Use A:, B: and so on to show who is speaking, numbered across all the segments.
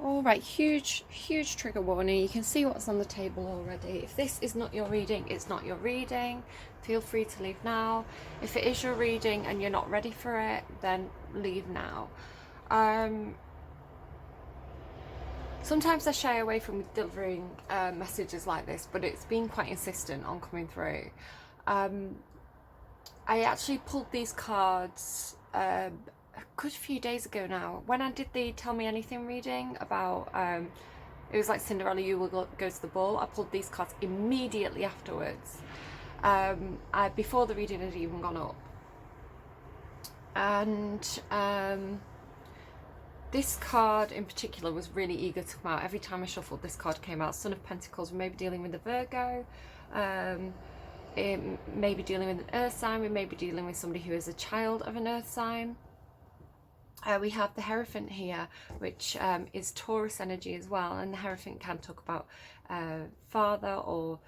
A: All right, huge trigger warning. You can see what's on the table already. If this is not your reading, it's not your reading. Feel free to leave now. If it is your reading and you're not ready for it, then leave now. Sometimes I shy away from delivering messages like this, but it's been quite insistent on coming through. I actually pulled these cards a good few days ago now. When I did the Tell Me Anything reading about, it was like Cinderella, you will go to the ball. I pulled these cards immediately afterwards, before the reading had even gone up. And this card in particular was really eager to come out. Every time I shuffled, this card came out. Son of Pentacles. We may be dealing with a Virgo. It may be dealing with an earth sign. We may be dealing with somebody who is a child of an earth sign. We have the Hierophant here, which is Taurus energy as well, and the Hierophant can talk about father or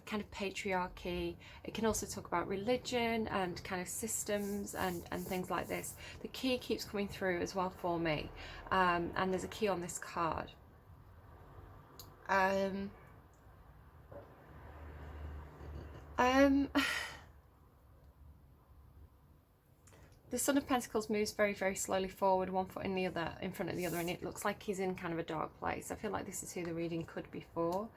A: kind of patriarchy. It can also talk about religion and kind of systems and things like this. The key keeps coming through as well for me, and there's a key on this card. The Son of Pentacles moves very, very slowly forward, one foot in the other, in front of the other, and it looks like he's in kind of a dark place. I feel like this is who the reading could be for.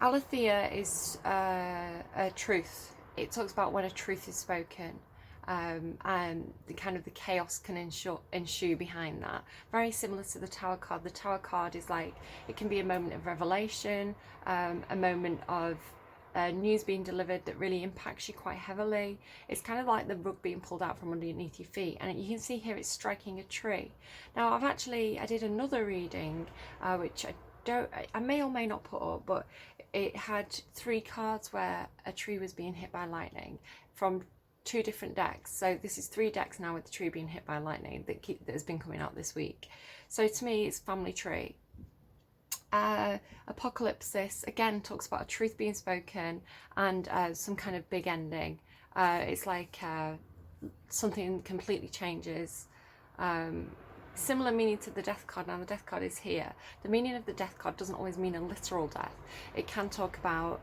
A: Aletheia is a truth. It talks about when a truth is spoken, and the kind of the chaos can ensue behind that. Very similar to the Tower card. The Tower card is like, it can be a moment of revelation, a moment of news being delivered that really impacts you quite heavily. It's kind of like the rug being pulled out from underneath your feet, and you can see here it's striking a tree. Now I did another reading, which I may or may not put up, but it had 3 cards where a tree was being hit by lightning from 2 different decks. So this is 3 decks now with the tree being hit by lightning that has been coming out this week. So to me, it's family tree. Apocalypsis again talks about a truth being spoken and some kind of big ending. It's like something completely changes. Similar meaning to the Death card. Now the Death card is here. The meaning of the Death card doesn't always mean a literal death. It can talk about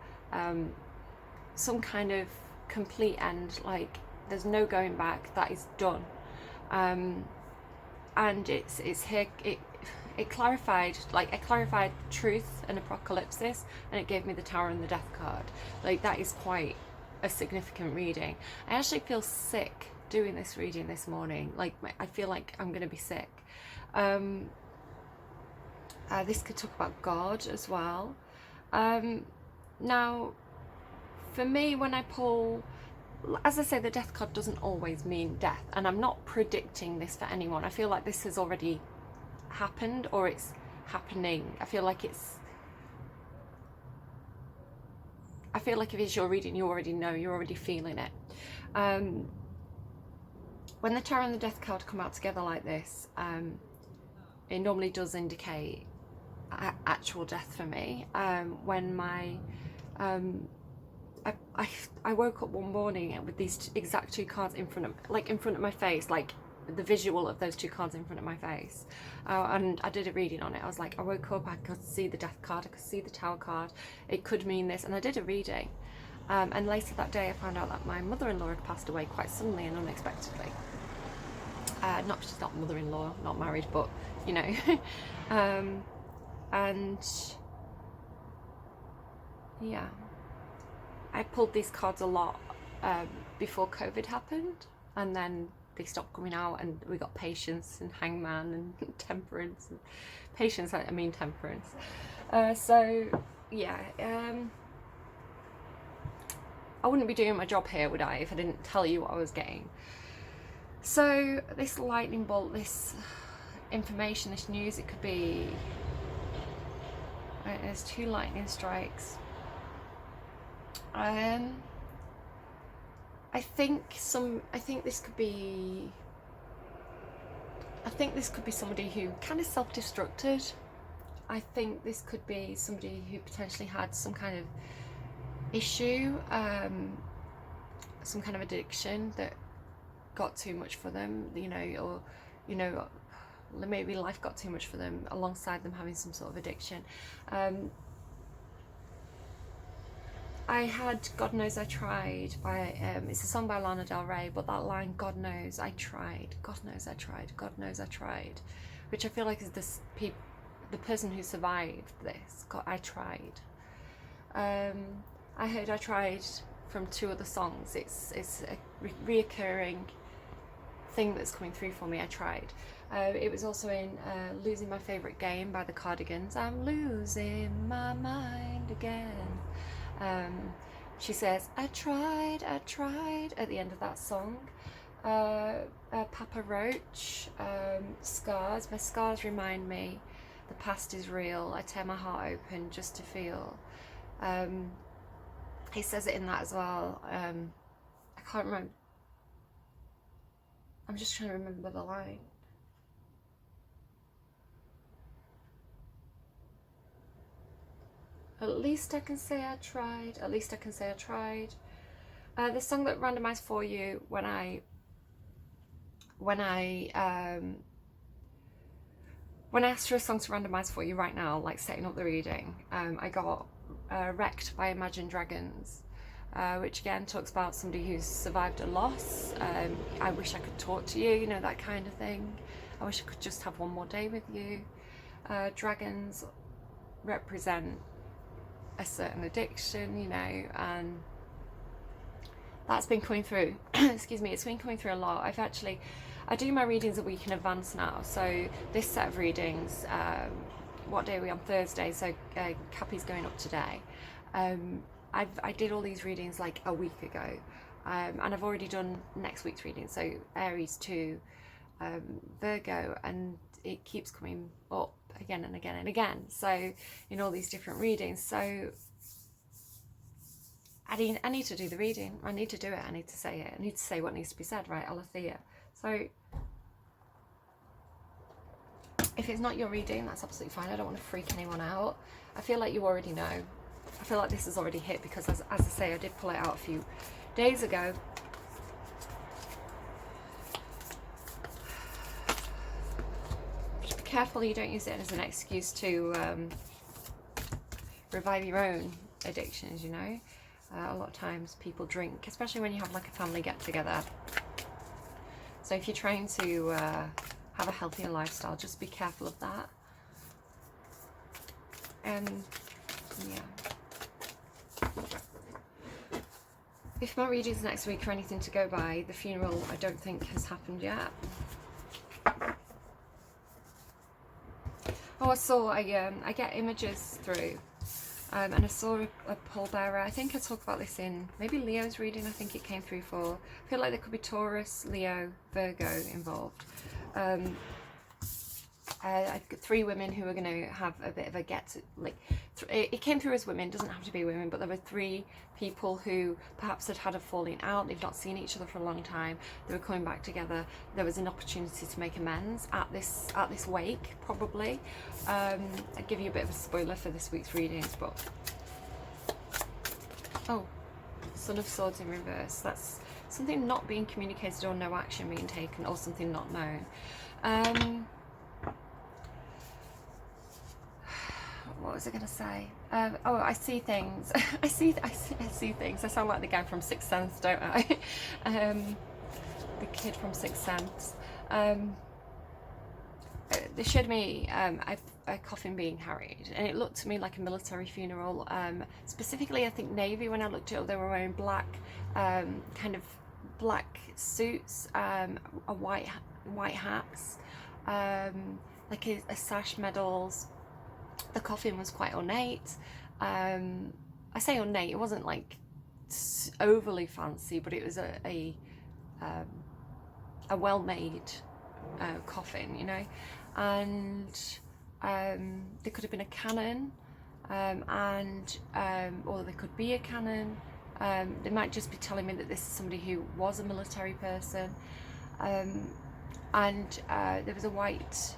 A: some kind of complete end, like there's no going back, that is done. And it's here, it clarified, like it clarified truth and apocalypsis, and it gave me the Tower and the Death card. Like that is quite a significant reading. I actually feel sick doing this reading this morning. Like I feel like I'm gonna be sick. This could talk about God as well. Now for me, when I pull, as I say, the Death card doesn't always mean death, and I'm not predicting this for anyone. I feel like this has already happened, or it's happening. I feel like if it's your reading, you already know, you're already feeling it. When the Tower and the Death card come out together like this, it normally does indicate actual death for me. When my I woke up one morning with these exact 2 cards in front of my face, like the visual of those 2 cards in front of my face, and I did a reading on it. I was like, I woke up, I could see the Death card, I could see the Tower card, it could mean this, and I did a reading. And later that day I found out that my mother-in-law had passed away quite suddenly and unexpectedly. She's not mother-in-law, not married, but you know. And yeah, I pulled these cards a lot before COVID happened, and then they stopped coming out, and we got Patience and Hangman and Temperance. And Patience, I mean Temperance. So yeah, I wouldn't be doing my job here, would I, if I didn't tell you what I was getting. So this lightning bolt, this information, this news, it could be, there's 2 lightning strikes. I think this could be somebody who kind of self-destructed. I think this could be somebody who potentially had some kind of issue, some kind of addiction that got too much for them, you know, or, you know, maybe life got too much for them, alongside them having some sort of addiction. I had God Knows I Tried by, it's a song by Lana Del Rey, but that line, God knows I tried, God knows I tried, God knows I tried, which I feel like is the person who survived this. God, I tried. I heard I tried from 2 other songs. It's a reoccurring thing that's coming through for me. I tried. It was also in Losing My Favourite Game by the Cardigans. I'm losing my mind again. She says, I tried at the end of that song. Papa Roach, Scars. My scars remind me the past is real. I tear my heart open just to feel. He says it in that as well. I can't remember. I'm just trying to remember the line. At least I can say I tried. At least I can say I tried. The song that randomized for you when I asked for a song to randomize for you right now, like setting up the reading, I got Wrecked by Imagine Dragons, which again talks about somebody who's survived a loss. I wish I could talk to you, you know, that kind of thing. I wish I could just have one more day with you. Dragons represent a certain addiction, you know, and that's been coming through. Excuse me, it's been coming through a lot. I do my readings a week in advance now, so this set of readings, what day are we on? Thursday, so Cappy's going up today. I did all these readings like a week ago, and I've already done next week's reading, so Aries to Virgo, and it keeps coming up again and again and again, so in all these different readings. So I need to do the reading. I need to do it. I need to say it. I need to say what needs to be said, right? Alethea. So if it's not your reading, that's absolutely fine. I don't want to freak anyone out. I feel like you already know. I feel like this has already hit, because as I say, I did pull it out a few days ago. Just be careful you don't use it as an excuse to revive your own addictions, you know. A lot of times people drink, especially when you have like a family get together. So if you're trying to have a healthier lifestyle, just be careful of that. Yeah. If my readings next week are anything to go by, the funeral I don't think has happened yet. Oh, I get images through. And I saw a pallbearer. I think I talked about this in maybe Leo's reading. I think it came through for. I feel like there could be Taurus, Leo, Virgo involved. I've got 3 women who are going to have a bit of a it came through as women, doesn't have to be women, but there were 3 people who perhaps had a falling out. They've not seen each other for a long time. They were coming back together. There was an opportunity to make amends at this wake, probably. I'll give you a bit of a spoiler for this week's readings, but oh, Son of Swords in reverse. That's something not being communicated, or no action being taken, or something not known. What was I going to say? Oh, I see things. I see things. I sound like the guy from Sixth Sense, don't I? The kid from Sixth Sense. They showed me a coffin being carried, and it looked to me like a military funeral. Specifically, I think Navy. When I looked it up, they were wearing black, kind of black suits, white hats, like a sash, medals. The coffin was quite ornate. I say ornate, it wasn't like overly fancy, but it was a well-made coffin, you know. And there could have been a cannon, or there could be a cannon. They might just be telling me that this is somebody who was a military person. And there was a white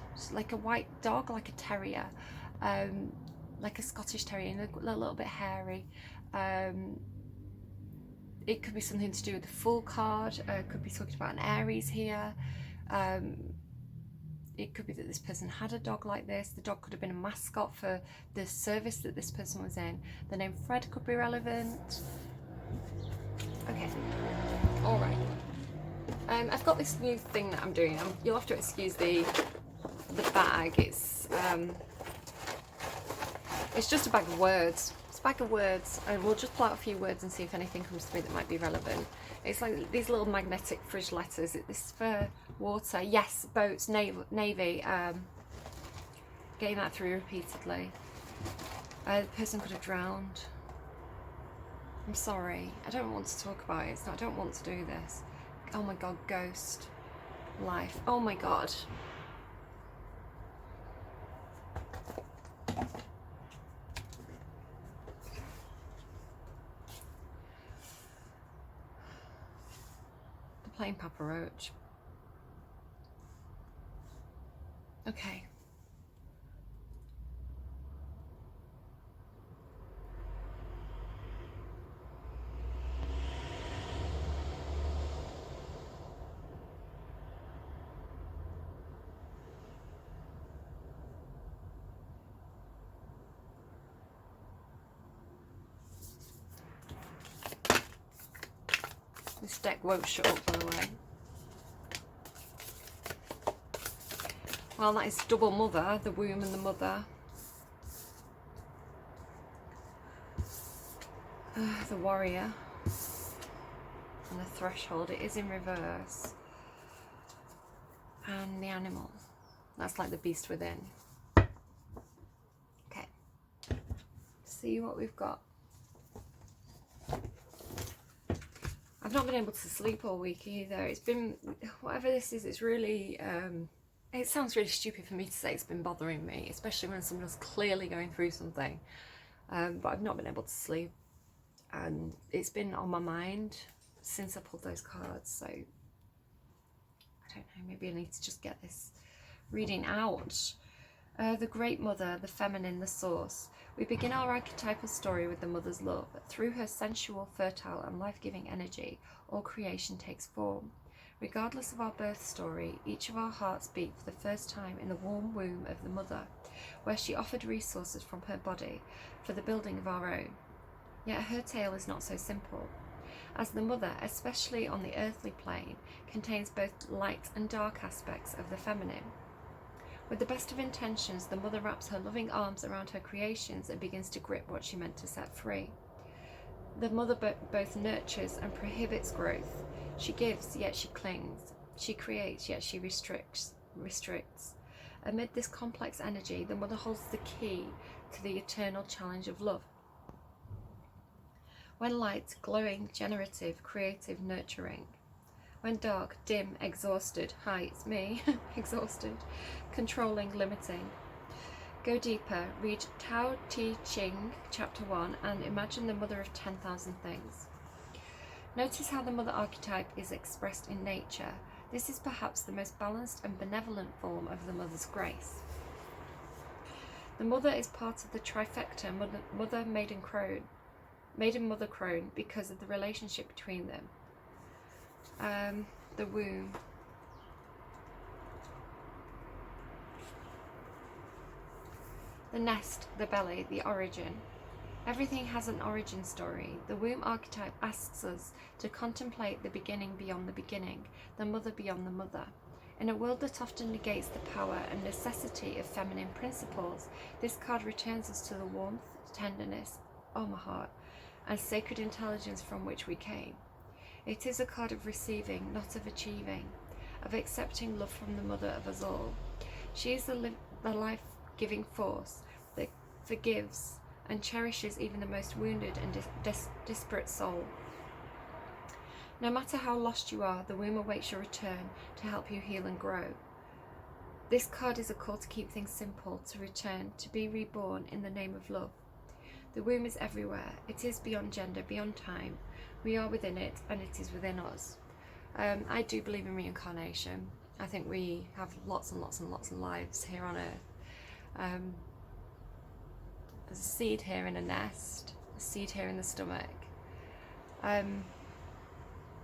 A: dog, like a terrier, like a Scottish terrier, and a little bit hairy. It could be something to do with the Fool card. Could be talking about an Aries here. it could be that this person had a dog like this. The dog could have been a mascot for the service that this person was in. The name Fred could be relevant. Okay, all right. I've got this new thing that I'm doing. You'll have to excuse the bag. It's just a bag of words. It's a bag of words, and we'll just pull out a few words and see if anything comes to me that might be relevant. It's like these little magnetic fridge letters. This is for water. Yes, boats, navy. Getting that through repeatedly. The person could have drowned. I'm sorry. I don't want to talk about it. I don't want to do this. Oh my god, ghost. Life. Oh my god. The plain Papa Roach. Okay. This deck won't shut up, by the way. Well, that is double mother, the womb and the mother. The warrior. And the threshold. It is in reverse. And the animal. That's like the beast within. Okay. See what we've got. I've not been able to sleep all week either. It's been, whatever this is, it's really, it sounds really stupid for me to say it's been bothering me, especially when someone's clearly going through something. But I've not been able to sleep, and it's been on my mind since I pulled those cards, so I don't know, maybe I need to just get this reading out. The Great Mother, the feminine, the source. We begin our archetypal story with the mother's love. Through her sensual, fertile and life-giving energy, all creation takes form. Regardless of our birth story, each of our hearts beat for the first time in the warm womb of the mother, where she offered resources from her body for the building of our own. Yet her tale is not so simple, as the mother, especially on the earthly plane, contains both light and dark aspects of the feminine. With the best of intentions, the mother wraps her loving arms around her creations and begins to grip what she meant to set free. The mother both nurtures and prohibits growth. She gives, yet she clings. She creates, yet she restricts. Amid this complex energy, the mother holds the key to the eternal challenge of love. When light, glowing, generative, creative, nurturing. When dark, dim, exhausted, hi, it's me, exhausted, controlling, limiting. Go deeper, read Tao Te Ching, Chapter 1, and imagine the mother of 10,000 things. Notice how the mother archetype is expressed in nature. This is perhaps the most balanced and benevolent form of the mother's grace. The mother is part of the trifecta mother, maiden, crone, maiden, mother, crone, because of the relationship between them. The womb. The nest, the belly, the origin. Everything has an origin story. The womb archetype asks us to contemplate the beginning beyond the beginning, the mother beyond the mother. In a world that often negates the power and necessity of feminine principles, this card returns us to the warmth, tenderness, oh my heart, and sacred intelligence from which we came. It is a card of receiving, not of achieving, of accepting love from the mother of us all. She is the life-giving force that forgives and cherishes even the most wounded and disparate soul. No matter how lost you are, the womb awaits your return to help you heal and grow. This card is a call to keep things simple, to return, to be reborn in the name of love. The womb is everywhere. It is beyond gender, beyond time. We are within it, and it is within us. I do believe in reincarnation. I think we have lots and lots and lots of lives here on earth. There's a seed here in a nest, a seed here in the stomach.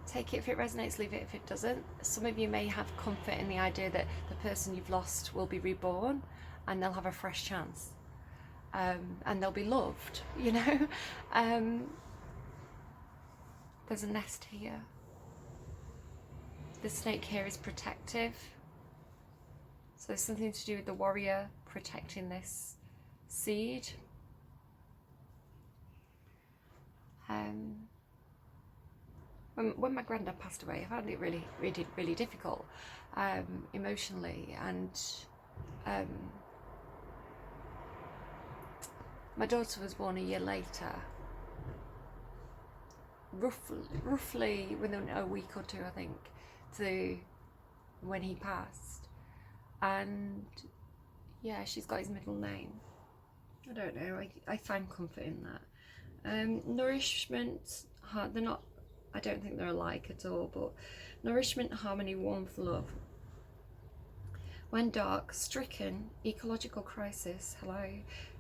A: Take it if it resonates, leave it if it doesn't. Some of you may have comfort in the idea that the person you've lost will be reborn and they'll have a fresh chance. And they'll be loved, you know. There's a nest here. The snake here is protective. So there's something to do with the warrior protecting this seed. When my granddad passed away, I found it really difficult emotionally, and my daughter was born a year later, roughly within a week or two, I think, to when he passed. And yeah, she's got his middle name. I don't know, I find comfort in that. Nourishment, they're not, I don't think they're alike at all, but nourishment, harmony, warmth, love. When dark, stricken, ecological crisis, hello,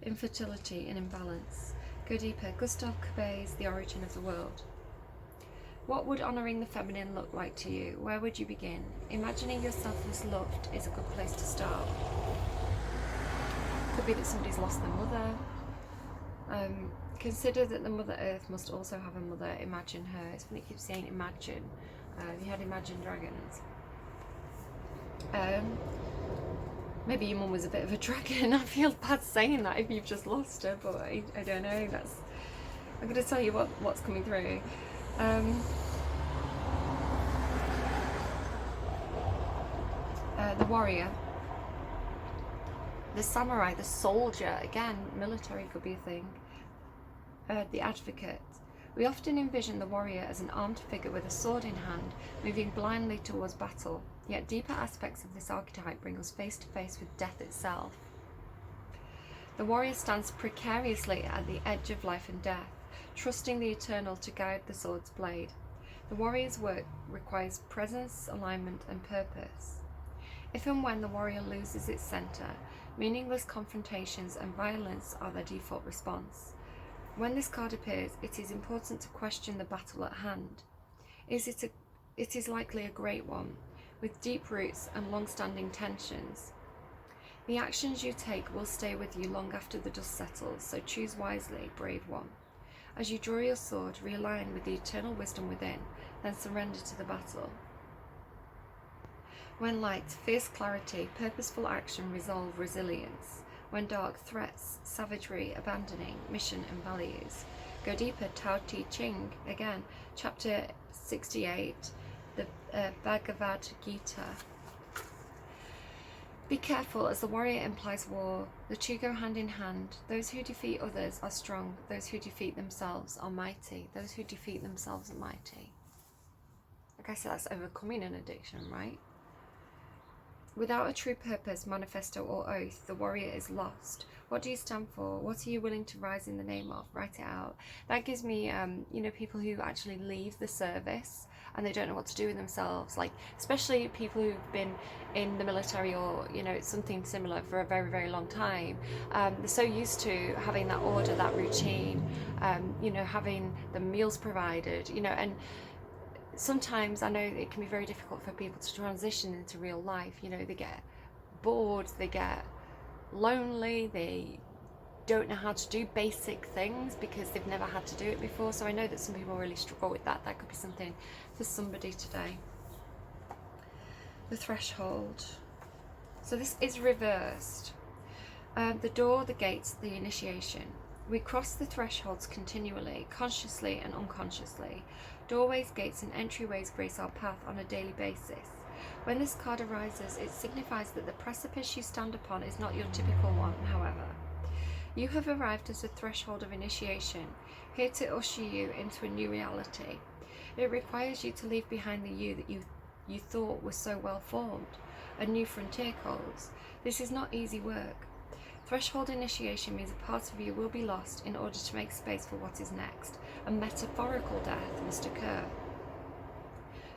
A: infertility and imbalance. Go deeper, Gustav Cabet's The Origin of the World. What would honouring the feminine look like to you? Where would you begin? Imagining yourself as loved is a good place to start. Could be that somebody's lost their mother. Consider that the Mother Earth must also have a mother. Imagine her. It's funny it keeps saying imagine. You had Imagine Dragons. Maybe your mum was a bit of a dragon. I feel bad saying that if you've just lost her, but I don't know. I'm going to tell you what's coming through. The warrior, the samurai, the soldier, again, military could be a thing. The advocate. We often envision the warrior as an armed figure with a sword in hand, moving blindly towards battle. Yet deeper aspects of this archetype bring us face to face with death itself. The warrior stands precariously at the edge of life and death, trusting the eternal to guide the sword's blade. The warrior's work requires presence, alignment, and purpose. If and when the warrior loses its center, meaningless confrontations and violence are their default response. When this card appears, it is important to question the battle at hand. It is likely a great one, with deep roots and long-standing tensions. The actions you take will stay with you long after the dust settles, so choose wisely, brave one. As you draw your sword, realign with the eternal wisdom within, then surrender to the battle. When light, fierce clarity, purposeful action, resolve, resilience. When dark, threats, savagery, abandoning, mission and values. Go deeper, Tao Te Ching, again, chapter 68, the Bhagavad Gita. Be careful, as the warrior implies war. The two go hand in hand. Those who defeat others are strong. Those who defeat themselves are mighty. Those who defeat themselves are mighty. Okay, so that's overcoming an addiction, right? Without a true purpose, manifesto or oath, the warrior is lost. What do you stand for? What are you willing to rise in the name of? Write it out. That gives me, people who actually leave the service and they don't know what to do with themselves. Like, especially people who've been in the military or, something similar for a very, very long time. They're so used to having that order, that routine, having the meals provided, and sometimes I know it can be very difficult for people to transition into real life. They get bored, they get lonely, they don't know how to do basic things because they've never had to do it before. So I know that some people really struggle with that. That could be something for somebody today. The threshold. So this is reversed. The door, the gates, the initiation. We cross the thresholds continually, consciously and unconsciously. Doorways, gates and entryways grace our path on a daily basis. When this card arises, it signifies that the precipice you stand upon is not your typical one, however. You have arrived at a threshold of initiation, here to usher you into a new reality. It requires you to leave behind the you that you thought was so well formed. A new frontier calls. This is not easy work. Threshold initiation means a part of you will be lost in order to make space for what is next. A metaphorical death must occur.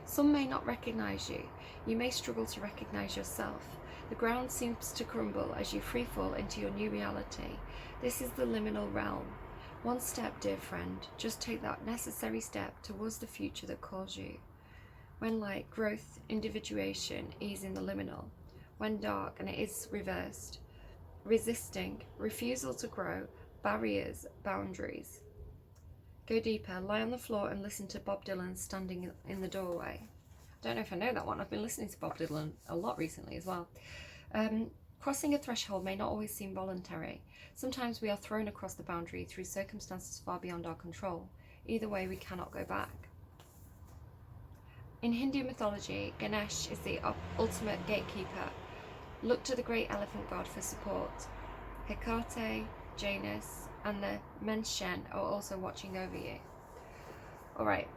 A: Some may not recognize you. You may struggle to recognize yourself. The ground seems to crumble as you freefall into your new reality. This is the liminal realm. One step, dear friend. Just take that necessary step towards the future that calls you. When light, growth, individuation, ease in the liminal. When dark, and it is reversed, resisting, refusal to grow, barriers, boundaries. Go deeper, lie on the floor and listen to Bob Dylan standing in the doorway. I don't know if I know that one. I've been listening to Bob Dylan a lot recently as well. Crossing a threshold may not always seem voluntary. Sometimes we are thrown across the boundary through circumstances far beyond our control. Either way, we cannot go back. In Hindu mythology, Ganesh is the ultimate gatekeeper. Look to the great elephant god for support. Hecate, Janus, and the Menshen are also watching over you. Alright.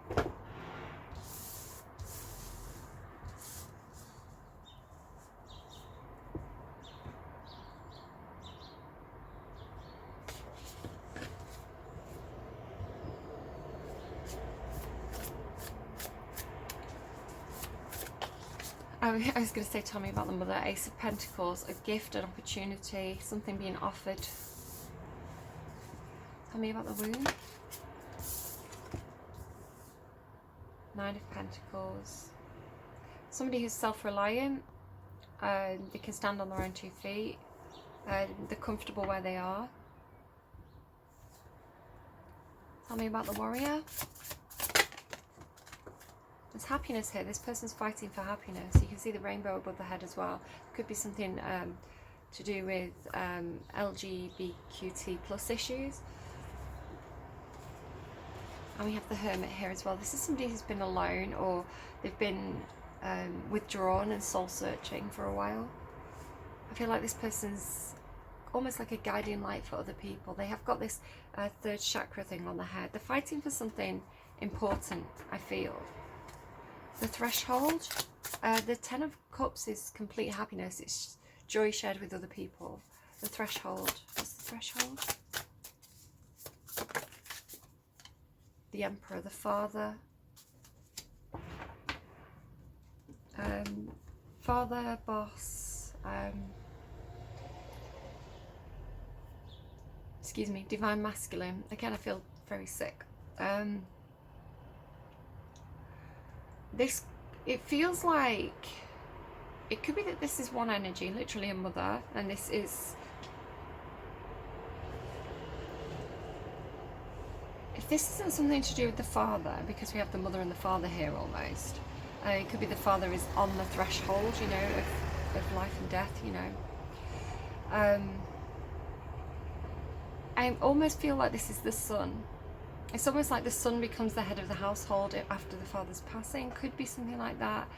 A: I was going to say, tell me about the mother. Ace of Pentacles, a gift, an opportunity, something being offered. Tell me about the womb. Nine of Pentacles. Somebody who's self-reliant. They can stand on their own 2 feet. They're comfortable where they are. Tell me about the warrior. There's happiness here. This person's fighting for happiness. You can see the rainbow above the head as well. Could be something to do with LGBTQT plus issues. And we have the Hermit here as well. This is somebody who's been alone, or they've been withdrawn and soul searching for a while. I feel like this person's almost like a guiding light for other people. They have got this third chakra thing on the head. They're fighting for something important, I feel. The threshold, the Ten of Cups is complete happiness. It's joy shared with other people. The threshold, what's the threshold? The Emperor, the father. Father, boss. Excuse me, divine masculine. Again, I feel very sick. It feels like it could be that this is one energy, literally a mother, and this is, if this isn't something to do with the father, because we have the mother and the father here almost, it could be the father is on the threshold, you know, of life and death, you know. I almost feel like this is the son. It's almost like the son becomes the head of the household after the father's passing. Could be something like that.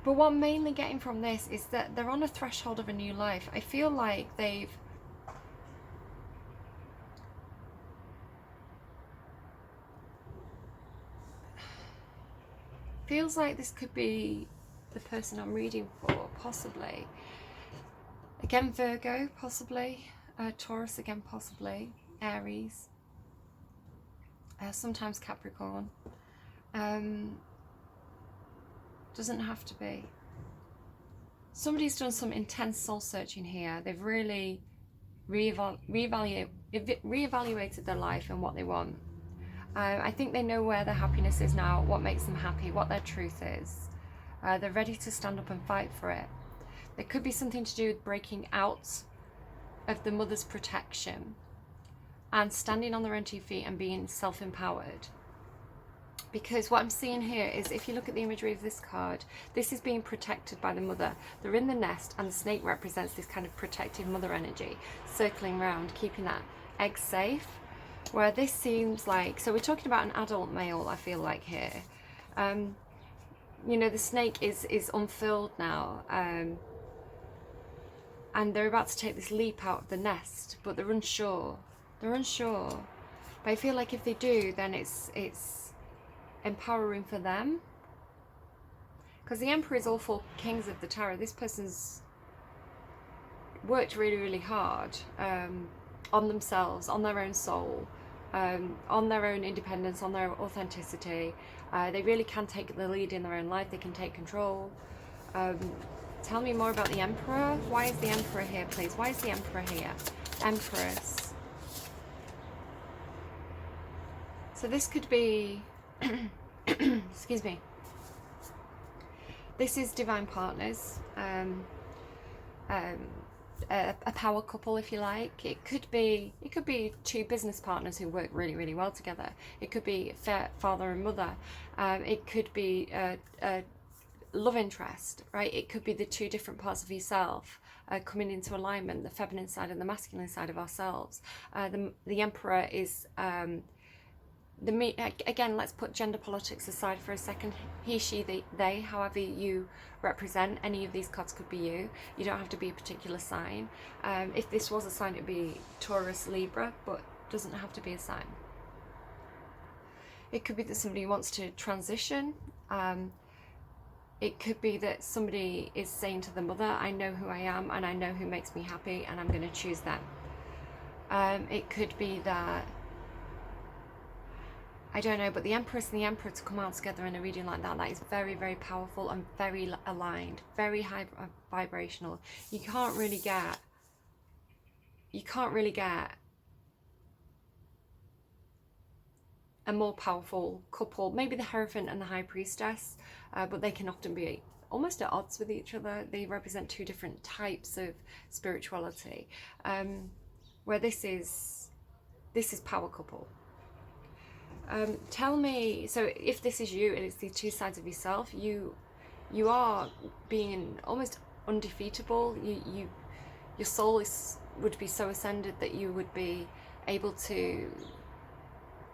A: But what I'm mainly getting from this is that they're on a threshold of a new life. I feel like feels like this could be the person I'm reading for, possibly. Again, Virgo, possibly. Taurus again, possibly. Aries. Sometimes Capricorn. Doesn't have to be. Somebody's done some intense soul searching here. They've really reevaluated their life and what they want. I think they know where their happiness is now, what makes them happy, what their truth is. They're ready to stand up and fight for it. There could be something to do with breaking out of the mother's protection and standing on their own 2 feet and being self-empowered. Because what I'm seeing here is, if you look at the imagery of this card, this is being protected by the mother. They're in the nest, and the snake represents this kind of protective mother energy, circling around, keeping that egg safe. Where this seems like, so we're talking about an adult male, I feel like here. You know, the snake is unfilled now, and they're about to take this leap out of the nest, but they're unsure. They're unsure. But I feel like if they do, then it's empowering for them. Because the Emperor is all 4 kings of the tarot. This person's worked really, really hard on themselves, on their own soul, on their own independence, on their authenticity. They really can take the lead in their own life. They can take control. Tell me more about the Emperor. Why is the Emperor here, please? Why is the Emperor here? Empress. So this could be, excuse me, This is divine partners, a power couple, if you like. It could be two business partners who work really, really well together. It could be father and mother. It could be a love interest, right? It could be the two different parts of yourself coming into alignment, the feminine side and the masculine side of ourselves. The Emperor is again, let's put gender politics aside for a second. He, she, they, however you represent any of these cards could be you. You don't have to be a particular sign. If this was a sign, it'd be Taurus, Libra, but it doesn't have to be a sign. It could be that somebody wants to transition. It could be that somebody is saying to the mother, I know who I am and I know who makes me happy and I'm going to choose them. It could be that, I don't know, but the Empress and the Emperor to come out together in a reading like that is very, very powerful and very aligned, very high vibrational. You can't really get a more powerful couple. Maybe the Hierophant and the High Priestess, but they can often be almost at odds with each other. They represent two different types of spirituality, where this is power couple. Tell me, so if this is you and it's these two sides of yourself, you are being almost undefeatable. Your soul would be so ascended that you would be able to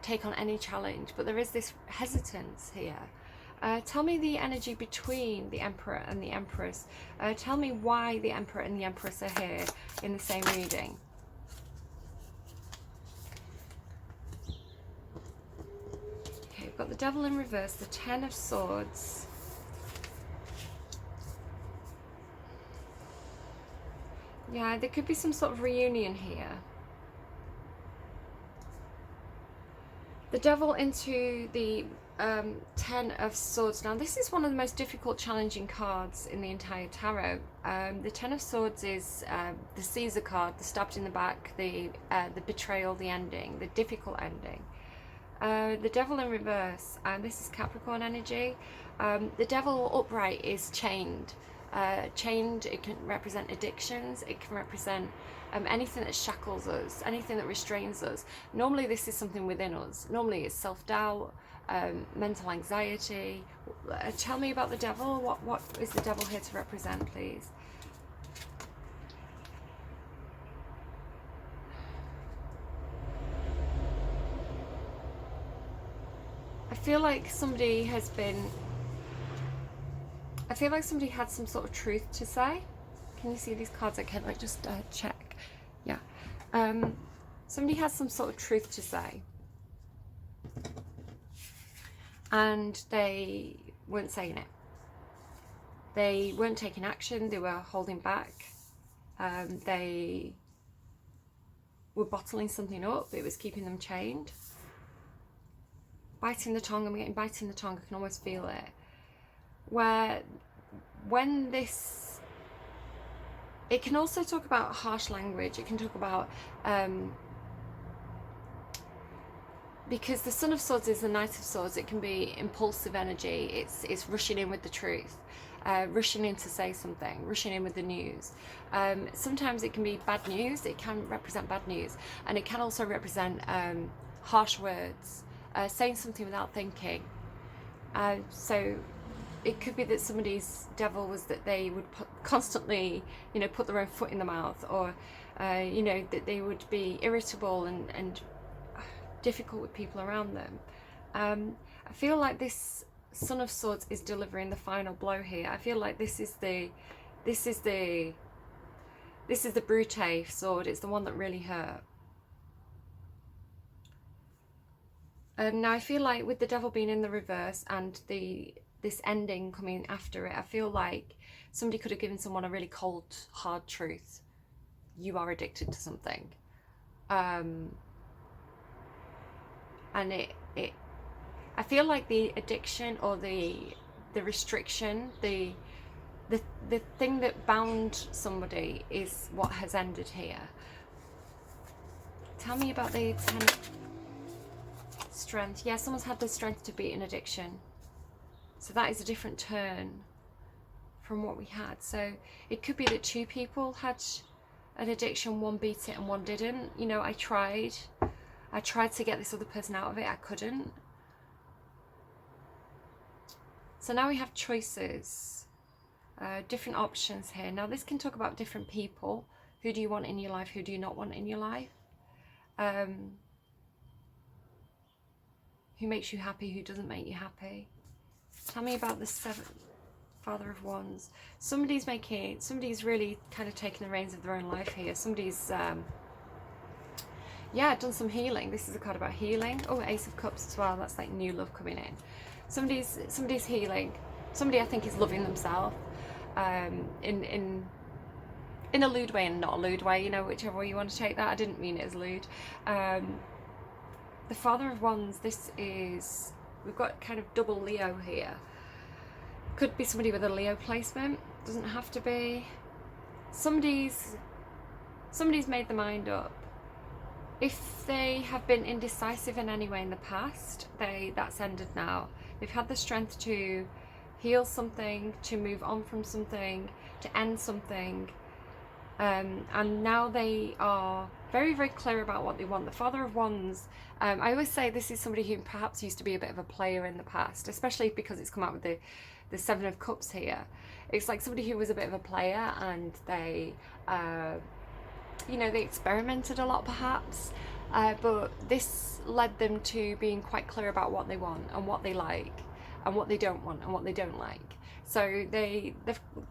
A: take on any challenge, but there is this hesitance here. Tell me the energy between the Emperor and the Empress. Tell me why the Emperor and the Empress are here in the same reading. Okay, we've got the Devil in reverse, the Ten of Swords. Yeah, there could be some sort of reunion here. The Devil into the Ten of Swords. Now, this is one of the most difficult, challenging cards in the entire tarot. The Ten of Swords is the Caesar card, the stabbed in the back, the betrayal, the ending, the difficult ending. The Devil in reverse, and this is Capricorn energy. The Devil upright is chained. Chained, it can represent addictions, it can represent anything that shackles us, anything that restrains us. Normally this is something within us. Normally it's self-doubt, mental anxiety. Tell me about the Devil. What is the Devil here to represent, please? I feel like somebody had some sort of truth to say. Can you see these cards? I can't just check. Yeah. Somebody has some sort of truth to say. And they weren't saying it. They weren't taking action. They were holding back. They were bottling something up. It was keeping them chained. Biting the tongue. I'm getting biting the tongue. I can almost feel it. When this, it can also talk about harsh language. It can talk about, because the Son of Swords is the Knight of Swords, it can be impulsive energy. It's rushing in with the truth, rushing in to say something, rushing in with the news. Sometimes it can be bad news. It can represent bad news, and it can also represent harsh words, saying something without thinking. So it could be that somebody's devil was that they would constantly, put their own foot in the mouth, or, that they would be irritable and difficult with people around them. I feel like this Son of Swords is delivering the final blow here. I feel like this is the Brute sword. It's the one that really hurt. Now I feel like with the Devil being in the reverse and this ending coming after it, I feel like somebody could have given someone a really cold, hard truth. You are addicted to something. And I feel like the addiction or the restriction, the thing that bound somebody is what has ended here. Tell me about the 10 strength. Yeah, someone's had the strength to beat an addiction. So that is a different turn. from what we had. So it could be that two people had an addiction, one beat it and one didn't. You know, I tried to get this other person out of it, I couldn't. So now we have choices, different options here. Now this can talk about different people. Who do you want in your life? Who do you not want in your life? Who makes you happy? Who doesn't make you happy? Tell me about the Father of Wands. Somebody's really kind of taking the reins of their own life here. Somebody's, yeah, done some healing. This is a card about healing. Oh, Ace of Cups as well. That's like new love coming in. Somebody's healing. Somebody, I think, is loving themselves in a lewd way and not a lewd way, you know, whichever way you want to take that. I didn't mean it as lewd. The Father of Wands, we've got kind of double Leo here. Could be somebody with a Leo placement, doesn't have to be. Somebody's made their mind up. If they have been indecisive in any way in the past, that's ended now. They've had the strength to heal something, to move on from something, to end something. And now they are very, very clear about what they want. The Father of Wands, I always say this is somebody who perhaps used to be a bit of a player in the past, especially because it's come out with the Seven of Cups here. It's like somebody who was a bit of a player, and they, you know, they experimented a lot perhaps, but this led them to being quite clear about what they want and what they like and what they don't want and what they don't like. So they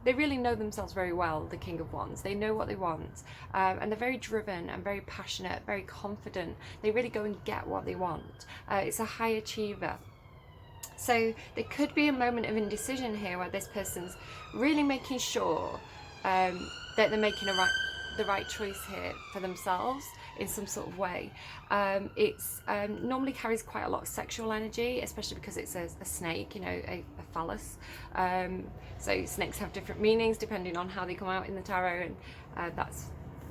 A: really know themselves very well, the King of Wands. They know what they want, and they're very driven and very passionate, very confident. They really go and get what they want. It's a high achiever. So there could be a moment of indecision here where this person's really making sure that they're making the right choice here for themselves in some sort of way. It's normally carries quite a lot of sexual energy, especially because it's a snake, you know, a phallus. So snakes have different meanings depending on how they come out in the tarot, and that's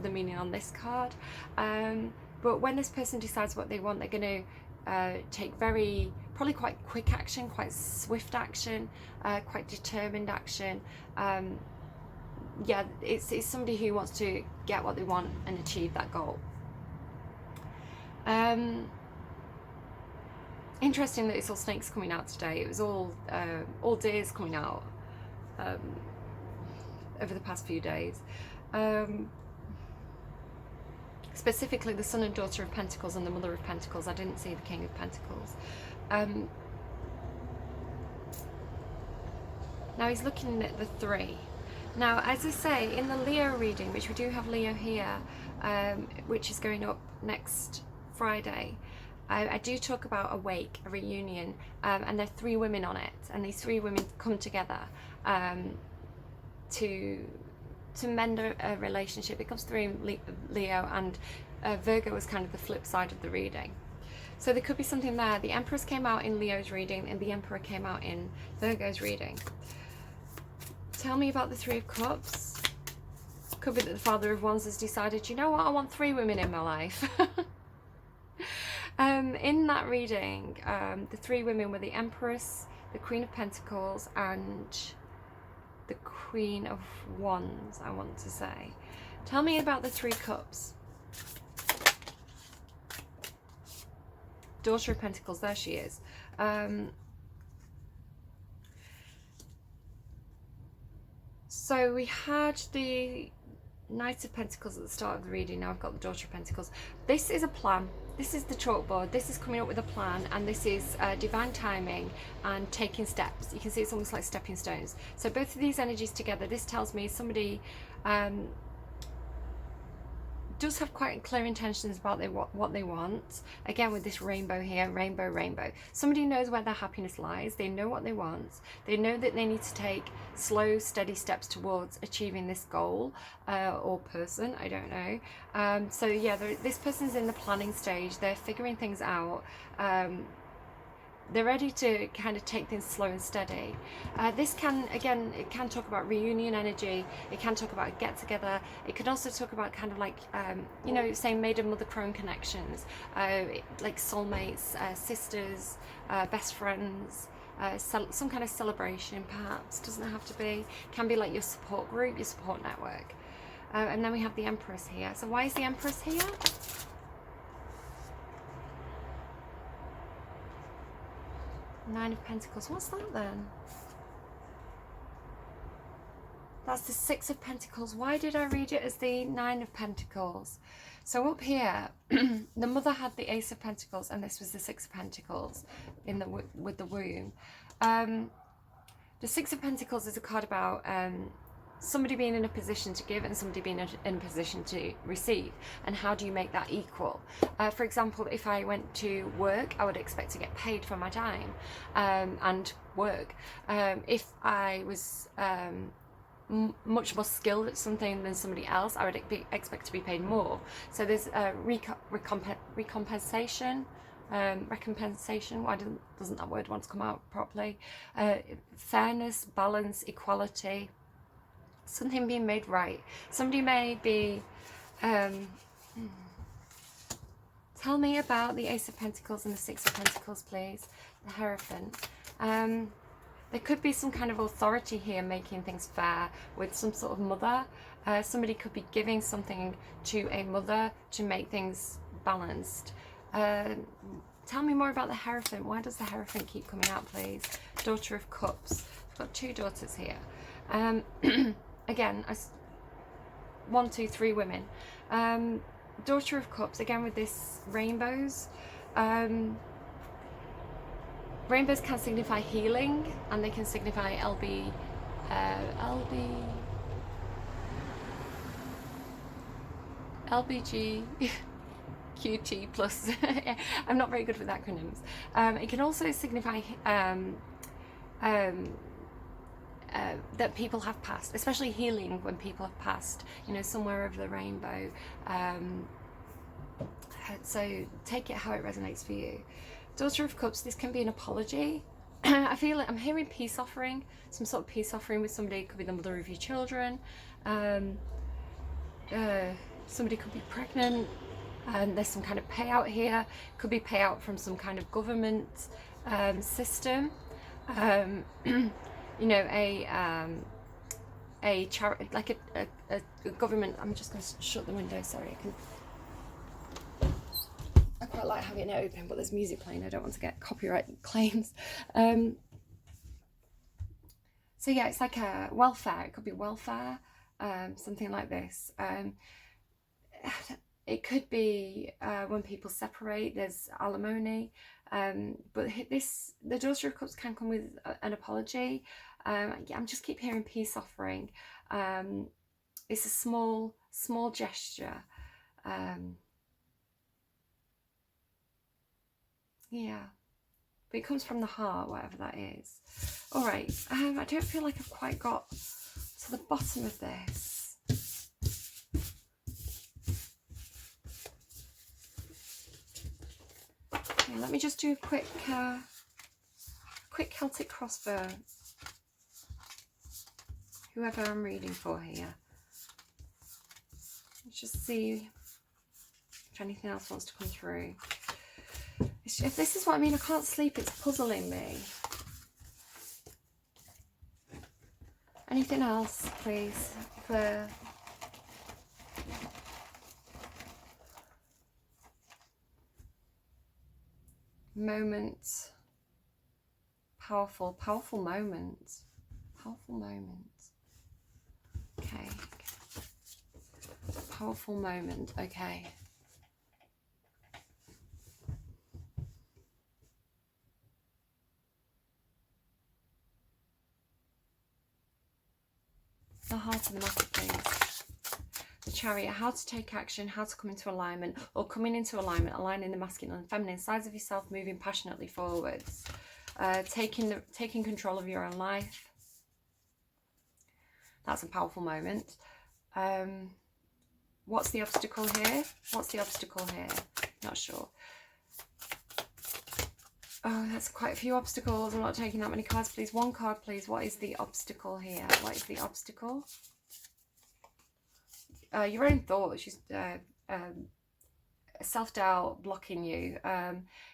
A: the meaning on this card. But when this person decides what they want, they're going to take probably quite quick action, quite swift action, quite determined action. Yeah, it's somebody who wants to get what they want and achieve that goal. Interesting that it's all snakes coming out today. It was all deers coming out over the past few days. Specifically the Son and Daughter of Pentacles and the Mother of Pentacles. I didn't see the King of Pentacles. Now he's looking at the 3. Now, as I say, in the Leo reading, which we do have Leo here, which is going up next Friday, I do talk about a wake, a reunion, and there are 3 women on it, and these 3 women come together to mend a relationship. It comes through in Leo, and Virgo is kind of the flip side of the reading. So there could be something there. The Empress came out in Leo's reading, and the Emperor came out in Virgo's reading. Tell me about the 3 of Cups. Could be that the Father of Wands has decided, you know what, I want 3 women in my life. In that reading, the 3 women were the Empress, the Queen of Pentacles, and the Queen of Wands, I want to say. Tell me about the 3 Cups. Daughter of Pentacles, there she is. So we had the Knight of Pentacles at the start of the reading. Now I've got the Daughter of Pentacles. This is a plan. This is the chalkboard. This is coming up with a plan, and this is divine timing and taking steps. You can see it's almost like stepping stones. So both of these energies together, this tells me somebody does have quite clear intentions about what they want. Again, with this rainbow here, rainbow, rainbow. Somebody knows where their happiness lies. They know what they want. They know that they need to take slow, steady steps towards achieving this goal or person, I don't know. So yeah, this person's in the planning stage. They're figuring things out. They're ready to kind of take things slow and steady. This can, again, it can talk about reunion energy. It can talk about a get together. It could also talk about kind of like, you know, same maiden mother crone connections, like soulmates, sisters, best friends, some kind of celebration perhaps, doesn't have to be, can be like your support group, your support network. And then we have the Empress here. So why is the Empress here? Nine of Pentacles. What's that then? That's the Six of Pentacles. Why did I read it as the Nine of Pentacles? So up here, the mother had the Ace of Pentacles, and this was the Six of Pentacles in the with the womb. The Six of Pentacles is a card about somebody being in a position to give and somebody being in a position to receive, and how do you make that equal. For example, if I went to work, I would expect to get paid for my time and work. If I was much more skilled at something than somebody else, I would expect to be paid more. So there's recompensation. Why doesn't that word want to come out properly? Fairness, balance, equality, something being made right. Somebody may be tell me about the Ace of Pentacles and the Six of Pentacles, please. The Hierophant. There could be some kind of authority here making things fair with some sort of mother. Somebody could be giving something to a mother to make things balanced. Tell me more about the Hierophant. Why does the Hierophant keep coming out, please? Daughter of Cups. I've got two daughters here. Again, 1, 2, 3 women. Daughter of Cups, again with this rainbows. Rainbows can signify healing, and they can signify LBG, QT plus. I'm not very good with acronyms. It can also signify that people have passed, especially healing when people have passed, you know, somewhere over the rainbow. So take it how it resonates for you. Daughter of Cups, this can be an apology. I feel like I'm hearing peace offering, some sort of peace offering with somebody. It could be the mother of your children. Somebody could be pregnant, and there's some kind of payout here. Could be payout from some kind of government system. You know, a charity, like a government. I'm just going to shut the window. Sorry, I quite like having it open, but there's music playing. I don't want to get copyright claims. So yeah, it's like a welfare. It could be welfare, something like this. It could be when people separate, there's alimony. But the Daughter of Cups can come with an apology. I'm just keep hearing peace offering. It's a small gesture. Yeah, but it comes from the heart, whatever that is. All right, I don't feel like I've quite got to the bottom of this. Okay, let me just do a quick Celtic crossbow. Whoever I'm reading for here. Let's just see if anything else wants to come through. If this is what I mean, I can't sleep, it's puzzling me. Anything else, please, for moments? Powerful moments. Powerful moments. Okay. Powerful moment, okay. The Heart of the Master, please. The Chariot, how to take action, how to come into alignment, or coming into alignment, aligning the masculine and feminine sides of yourself, moving passionately forwards. Taking control of your own life. That's a powerful moment. What's the obstacle here? What's the obstacle here? Not sure. Oh, that's quite a few obstacles. I'm not taking that many cards, please. One card, please. What is the obstacle here? What is the obstacle? Your own thoughts. self-doubt blocking you.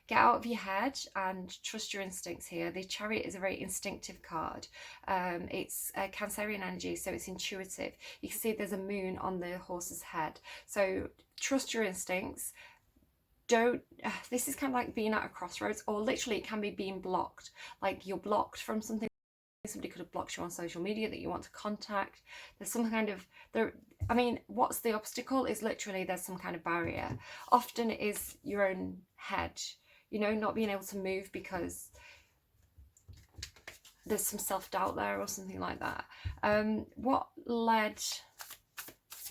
A: Get out of your head and trust your instincts here. The Chariot is a very instinctive card. It's Cancerian energy, so it's intuitive. You can see there's a moon on the horse's head. So trust your instincts. Don't, this is kind of like being at a crossroads, or literally it can be being blocked. Like you're blocked from something. Somebody could have blocked you on social media that you want to contact. There's some kind of, I mean, what's the obstacle is literally there's some kind of barrier. Often it is your own head, you know, not being able to move because there's some self-doubt there or something like that. What led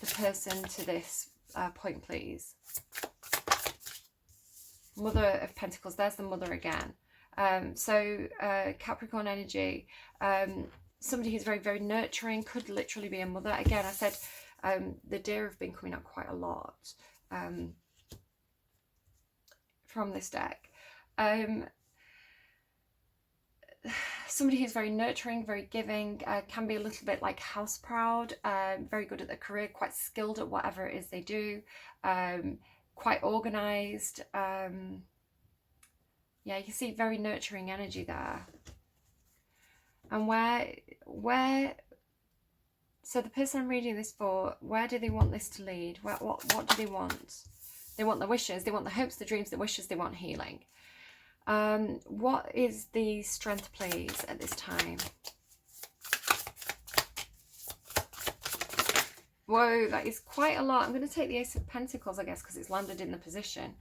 A: the person to this point, please? Mother of Pentacles, there's the Mother again. Capricorn energy, somebody who's very, very nurturing, could literally be a mother. Again, I said the deer have been coming up quite a lot from this deck. Somebody who's very nurturing, very giving, can be a little bit like house proud, very good at their career, quite skilled at whatever it is they do, quite organized. Yeah, you can see very nurturing energy there. And so the person I'm reading this for, where do they want this to lead? What do they want? They want the wishes, they want the hopes, the dreams, the wishes, they want healing. What is the strength, please, at this time? Whoa, that is quite a lot. I'm going to take the Ace of Pentacles, I guess, because it's landed in the position.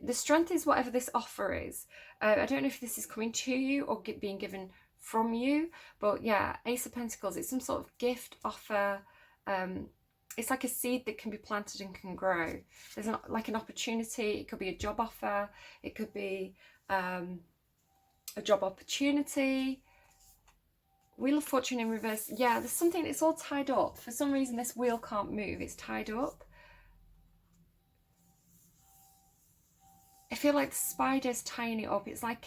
A: The strength is whatever this offer is. I don't know if this is coming to you or being given from you, but yeah, Ace of Pentacles, it's some sort of gift, offer. It's like a seed that can be planted and can grow. There's like an opportunity. It could be a job offer. It could be a job opportunity. Wheel of Fortune in reverse. Yeah, there's something, it's all tied up. For some reason, this wheel can't move. It's tied up. I feel like the spider's tying it up. It's like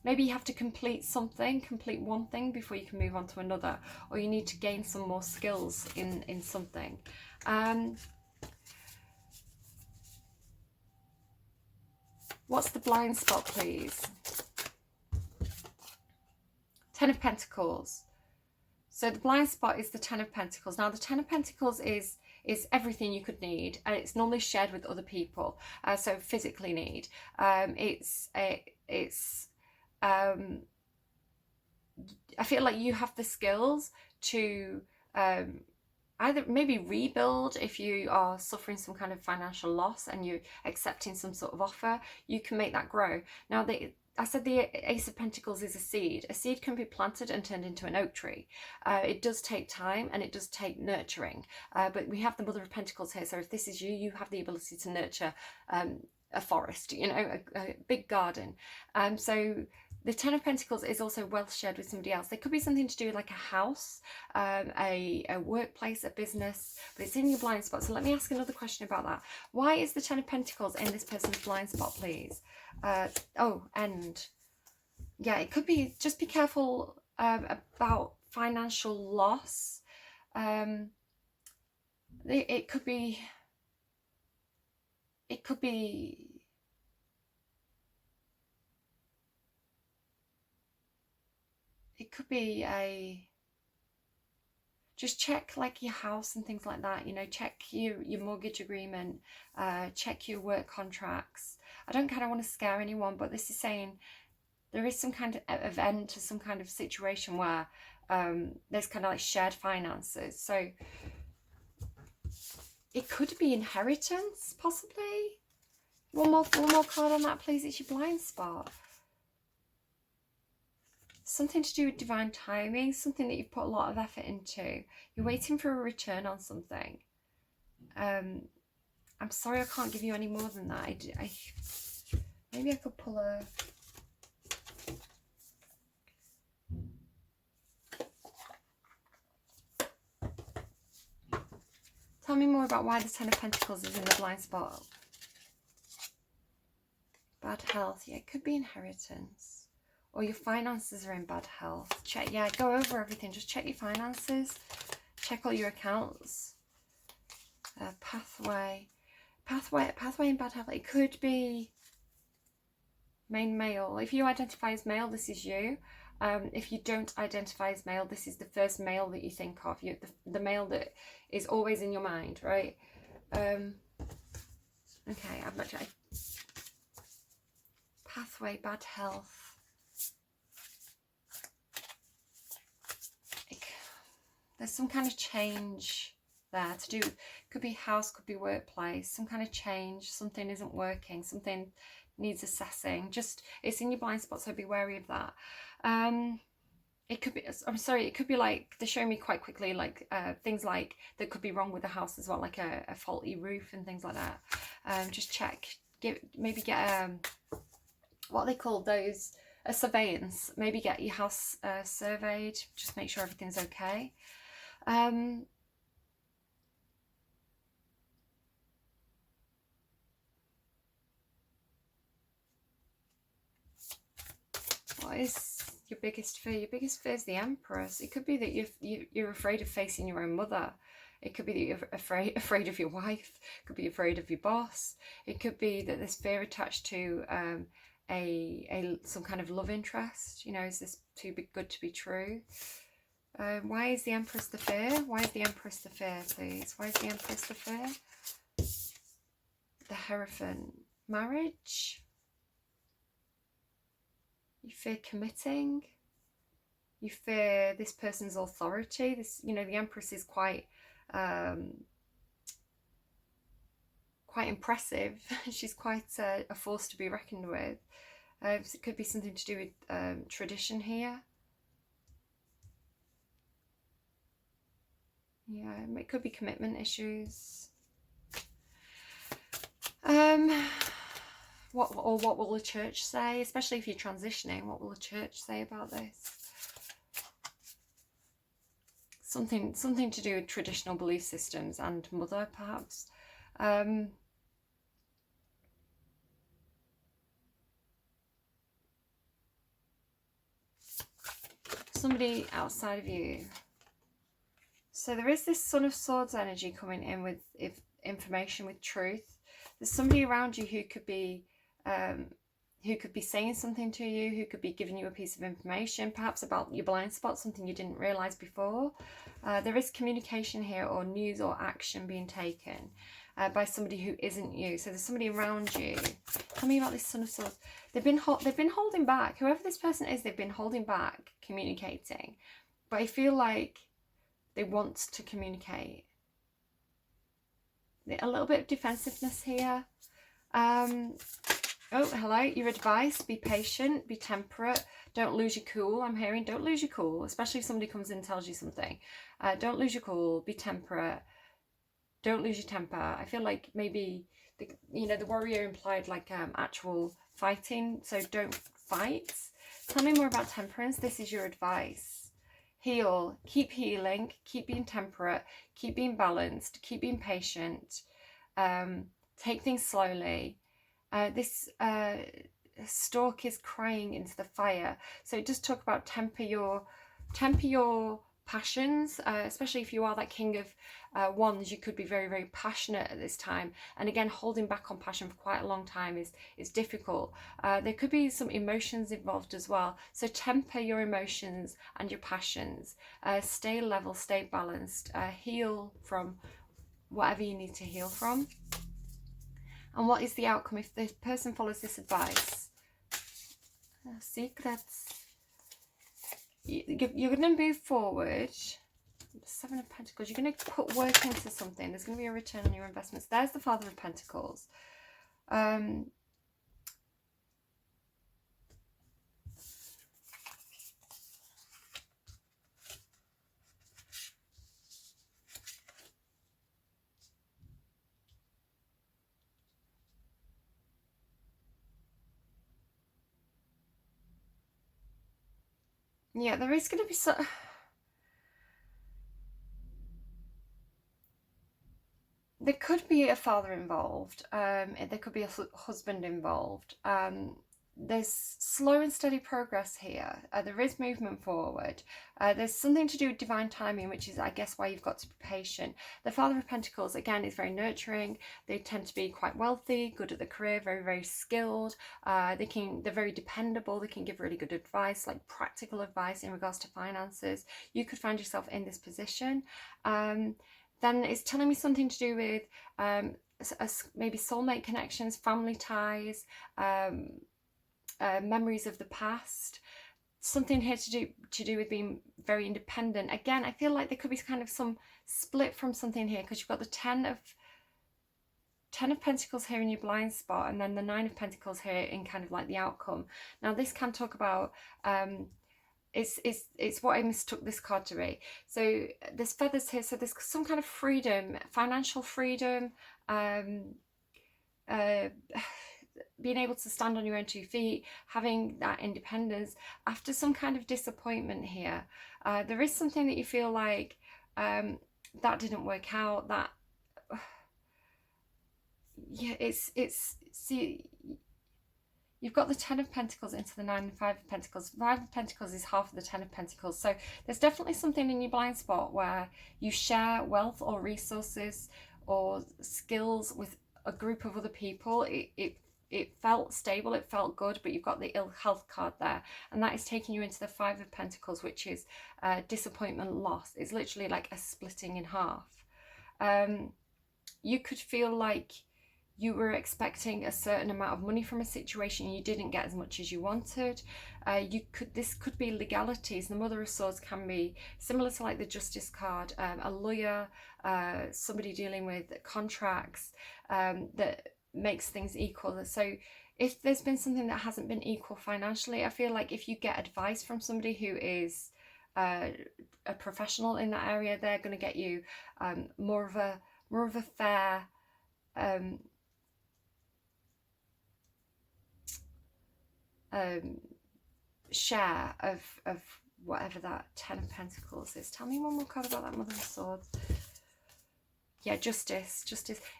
A: maybe you have to complete one thing before you can move on to another, or you need to gain some more skills in something. What's the blind spot, please? Ten of Pentacles. So the blind spot is the Ten of Pentacles. Now the Ten of Pentacles is everything you could need, and it's normally shared with other people, so physically need. I feel like you have the skills to either maybe rebuild if you are suffering some kind of financial loss and you're accepting some sort of offer. You can make that grow. Now I said the Ace of Pentacles is a seed. A seed can be planted and turned into an oak tree. It does take time and it does take nurturing. But we have the Mother of Pentacles here. So if this is you, you have the ability to nurture a forest, you know, a big garden. So the Ten of Pentacles is also wealth shared with somebody else. There could be something to do with like a house, a workplace, a business, but it's in your blind spot. So let me ask another question about that. Why is the Ten of Pentacles in this person's blind spot, please? And yeah, it could be, just be careful about financial loss. It could be just check like your house and things like that, you know, check your mortgage agreement, check your work contracts. I don't kind of want to scare anyone, but this is saying there is some kind of end to some kind of situation where there's kind of like shared finances. So it could be inheritance, possibly. One more card on that, please. It's your blind spot. Something to do with divine timing, something that you've put a lot of effort into. You're waiting for a return on something. I'm sorry I can't give you any more than that. Maybe I could pull a... Tell me more about why the Ten of Pentacles is in the blind spot. Bad health. Yeah, it could be inheritance. Or your finances are in bad health. Check, yeah, go over everything. Just check your finances. Check all your accounts. Pathway. pathway in bad health. It could be main male. If you identify as male, this is you. If you don't identify as male, this is the first male that you think of. The male that is always in your mind, right? Okay, I'm not trying. Pathway, bad health. There's some kind of change there to do. Could be house, could be workplace. Some kind of change. Something isn't working. Something needs assessing. Just, it's in your blind spot, so be wary of that. It could be, I'm sorry, it could be like, they're showing me quite quickly, like things like that could be wrong with the house as well, like a faulty roof and things like that. Just check, maybe get what they call those, a surveillance. Maybe get your house surveyed, just make sure everything's okay. What is your biggest fear? Your biggest fear is the Empress. It could be that you're afraid of facing your own mother. It could be that you're afraid of your wife. It could be afraid of your boss. It could be that there's fear attached to some kind of love interest. You know, is this too good to be true? Why is the Empress the fear? Why is the Empress the fear, please? Why is the Empress the fear? The Hierophant. Marriage? You fear committing. You fear this person's authority. This, you know, the Empress is quite impressive. She's quite a force to be reckoned with. It could be something to do with tradition here. Yeah, it could be commitment issues. What will the church say? Especially if you're transitioning, what will the church say about this? Something to do with traditional belief systems and mother, perhaps. Somebody outside of you. So there is this Son of Swords energy coming in with information, with truth. There's somebody around you who could be saying something to you, who could be giving you a piece of information, perhaps about your blind spot, something you didn't realise before. There is communication here, or news or action being taken by somebody who isn't you. So there's somebody around you. Tell me about this Son of Swords. They've been holding back. Whoever this person is, they've been holding back communicating. But I feel like they want to communicate. A little bit of defensiveness here. Oh, hello. Your advice: be patient, be temperate, don't lose your cool. I'm hearing don't lose your cool, especially if somebody comes in and tells you something. Don't lose your cool, be temperate, don't lose your temper. I feel like maybe the warrior implied like actual fighting, so don't fight. Tell me more about temperance. This is your advice. Heal, keep healing, keep being temperate, keep being balanced, keep being patient, take things slowly. This stork is crying into the fire, so it does talk about temper your passions, especially if you are that king of wands. You could be very, very passionate at this time, and again, holding back on passion for quite a long time is difficult. There could be some emotions involved as well, so temper your emotions and your passions. Stay level, stay balanced, heal from whatever you need to heal from. And what is the outcome if the person follows this advice? Secrets. You're going to move forward. Seven of Pentacles. You're going to put work into something. There's going to be a return on your investments. There's the Father of Pentacles. Yeah, there is going to be there could be a father involved. There could be a husband involved. there's slow and steady progress here. There is movement forward. There's something to do with divine timing, which is, I guess, why you've got to be patient. The Father of Pentacles, again, is very nurturing. They tend to be quite wealthy, good at the career, very, very skilled. They're very dependable. They can give really good advice, like practical advice in regards to finances. You could find yourself in this position. Then it's telling me something to do with maybe soulmate connections, family ties, memories of the past, something here to do with being very independent. Again, I feel like there could be kind of some split from something here, because you've got the Ten of Pentacles here in your blind spot, and then the Nine of Pentacles here in kind of like the outcome. Now this can talk about it's what I mistook this card to be. So there's feathers here, so there's some kind of freedom, financial freedom, being able to stand on your own 2 feet, having that independence after some kind of disappointment here. There is something that you feel like that didn't work out, that yeah, see, you've got the Ten of Pentacles into the Nine and Five of Pentacles. Five of Pentacles is half of the Ten of Pentacles. So there's definitely something in your blind spot where you share wealth or resources or skills with a group of other people. It felt stable, it felt good, but you've got the ill health card there, and that is taking you into the Five of Pentacles, which is disappointment, loss. It's literally like a splitting in half. You could feel like you were expecting a certain amount of money from a situation, you didn't get as much as you wanted. This could be legalities. The Mother of Swords can be similar to like the Justice card, a lawyer, somebody dealing with contracts that makes things equal. So if there's been something that hasn't been equal financially, I feel like if you get advice from somebody who is a professional in that area, they're going to get you more of a fair share of whatever that Ten of Pentacles is. Tell me one more card about that Mother of Swords. Yeah, justice.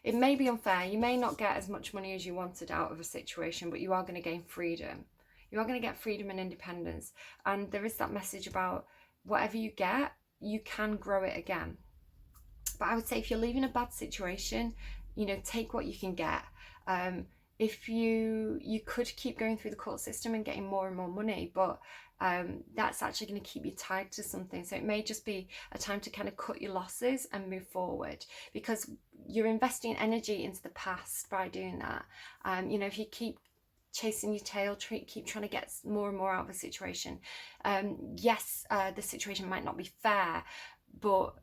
A: It may be unfair. You may not get as much money as you wanted out of a situation, but you are going to gain freedom. You are going to get freedom and independence. And there is that message about whatever you get, you can grow it again. But I would say if you're leaving a bad situation, you know, take what you can get. If you could keep going through the court system and getting more and more money, but that's actually going to keep you tied to something. So it may just be a time to kind of cut your losses and move forward, because you're investing energy into the past by doing that. You know, if you keep chasing your tail, keep trying to get more and more out of a situation, yes, the situation might not be fair, but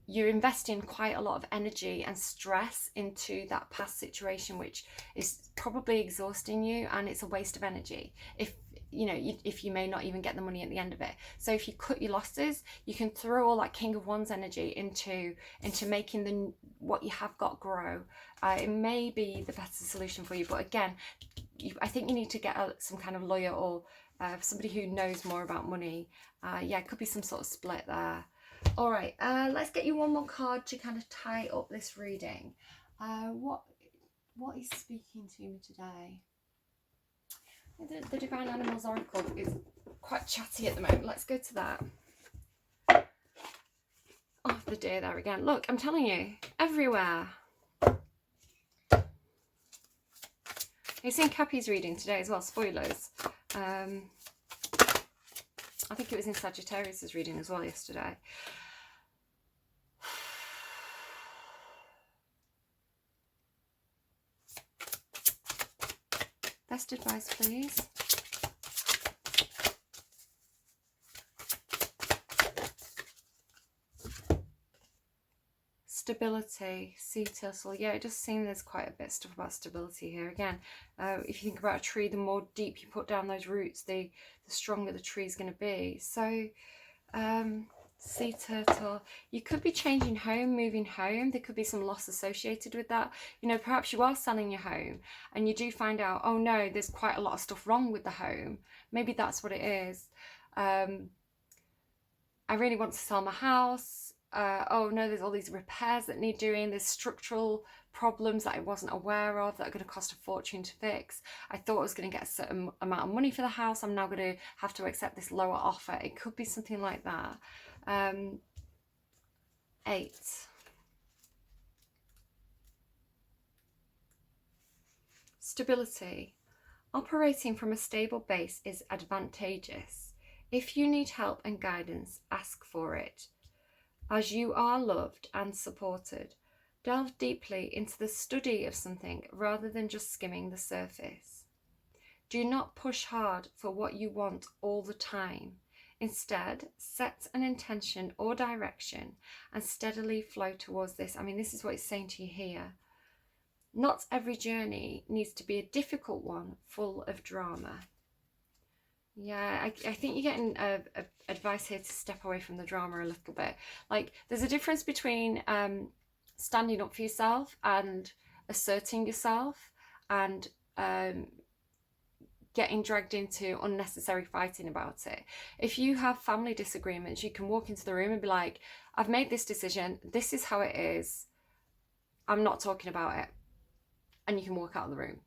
A: you're investing quite a lot of energy and stress into that past situation, which is probably exhausting you, and it's a waste of energy if you may not even get the money at the end of it. So if you cut your losses, you can throw all that King of Wands energy into making what you have got grow. It may be the better solution for you, but again, I think you need to get some kind of lawyer or somebody who knows more about money. Yeah, it could be some sort of split there. All right, let's get you one more card to kind of tie up this reading. What is speaking to me today? The Divine Animals Oracle is quite chatty at the moment. Let's go to that. Oh, the deer there again. Look, I'm telling you, everywhere. You've seen Cappy's reading today as well, spoilers. I think it was in Sagittarius's reading as well yesterday. Best advice, please. Stability, sea turtle. Yeah, it does seem there's quite a bit of stuff about stability here. Again, if you think about a tree, the more deep you put down those roots, the stronger the tree is going to be. So, sea turtle, you could be changing home, moving home. There could be some loss associated with that. You know, perhaps you are selling your home and you do find out, oh no, there's quite a lot of stuff wrong with the home. Maybe that's what it is. I really want to sell my house. oh no, there's all these repairs that need doing, there's structural problems that I wasn't aware of that are going to cost a fortune to fix. I thought I was going to get a certain amount of money for the house, I'm now going to have to accept this lower offer. It could be something like that. 8. Stability. Operating from a stable base is advantageous. If you need help and guidance, ask for it, as you are loved and supported. Delve deeply into the study of something rather than just skimming the surface. Do not push hard for what you want all the time. Instead, set an intention or direction and steadily flow towards this. I mean, this is what it's saying to you here. Not every journey needs to be a difficult one full of drama. Yeah, I think you're getting advice here to step away from the drama a little bit. Like, there's a difference between standing up for yourself and asserting yourself and getting dragged into unnecessary fighting about it. If you have family disagreements, you can walk into the room and be like, I've made this decision, this is how it is, I'm not talking about it. And you can walk out of the room,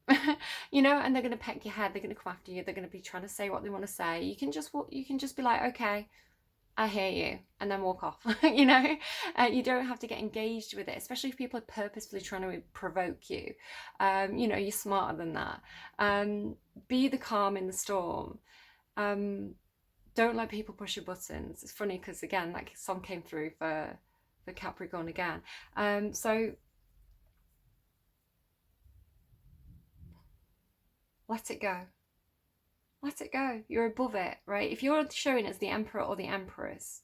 A: you know, and they're going to peck your head, they're going to come after you, they're going to be trying to say what they want to say. You can just be like, okay, I hear you, and then walk off. You know, you don't have to get engaged with it, especially if people are purposefully trying to provoke you. You know, you're smarter than that. Be the calm in the storm. Don't let people push your buttons. It's funny because, again, that song came through for Capricorn again. So let it go. Let it go. You're above it, right? If you're showing as the Emperor or the Empress,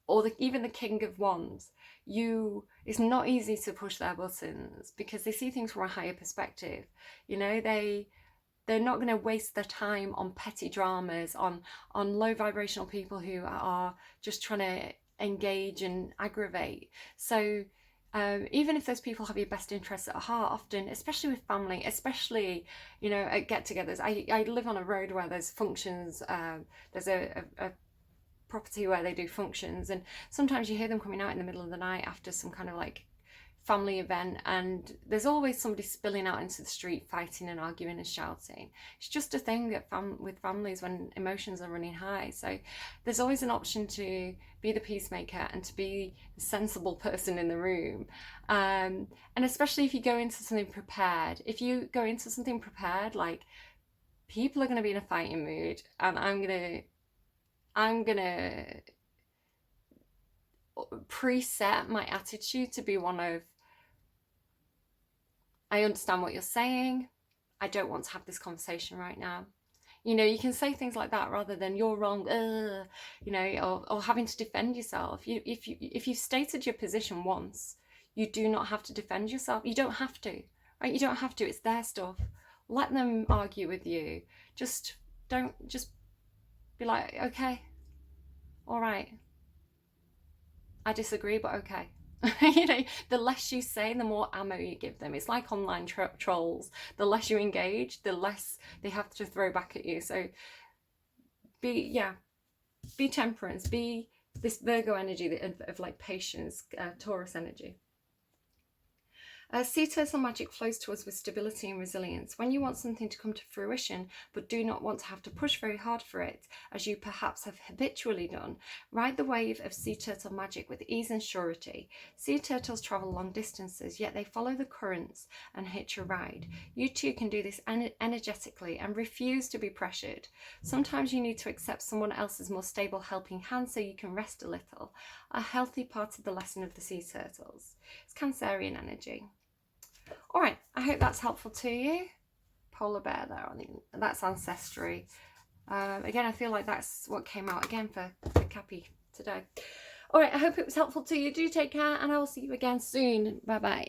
A: or even the King of Wands, it's not easy to push their buttons because they see things from a higher perspective. You know, they're not going to waste their time on petty dramas, on low vibrational people who are just trying to engage and aggravate. So even if those people have your best interests at heart, often, especially with family, especially, you know, at get-togethers. I live on a road where there's functions, there's a property where they do functions, and sometimes you hear them coming out in the middle of the night after some kind of like family event, and there's always somebody spilling out into the street fighting and arguing and shouting. It's just a thing with families when emotions are running high. So there's always an option to be the peacemaker and to be the sensible person in the room, and especially if you go into something prepared. If you go into something prepared, like, people are going to be in a fighting mood, and I'm gonna preset my attitude to be one of, I understand what you're saying, I don't want to have this conversation right now. You know, you can say things like that rather than you're wrong, you know, or having to defend yourself. If you've stated your position once, you do not have to defend yourself. You don't have to, right? You don't have to. It's their stuff. Let them argue with you. Just be like, okay, all right, I disagree, but okay. You know, the less you say, the more ammo you give them. It's like online trolls. The less you engage, the less they have to throw back at you. So be temperance, be this Virgo energy of like patience, Taurus energy. Sea turtle magic flows to us with stability and resilience. When you want something to come to fruition, but do not want to have to push very hard for it, as you perhaps have habitually done, ride the wave of sea turtle magic with ease and surety. Sea turtles travel long distances, yet they follow the currents and hitch a ride. You too can do this energetically and refuse to be pressured. Sometimes you need to accept someone else's more stable helping hand so you can rest a little. A healthy part of the lesson of the sea turtles. It's Cancerian energy. All right, I hope that's helpful to you. Polar bear there, that's ancestry. Again, I feel like that's what came out again for Cappy today. All right, I hope it was helpful to you. Do take care, and I will see you again soon. Bye-bye.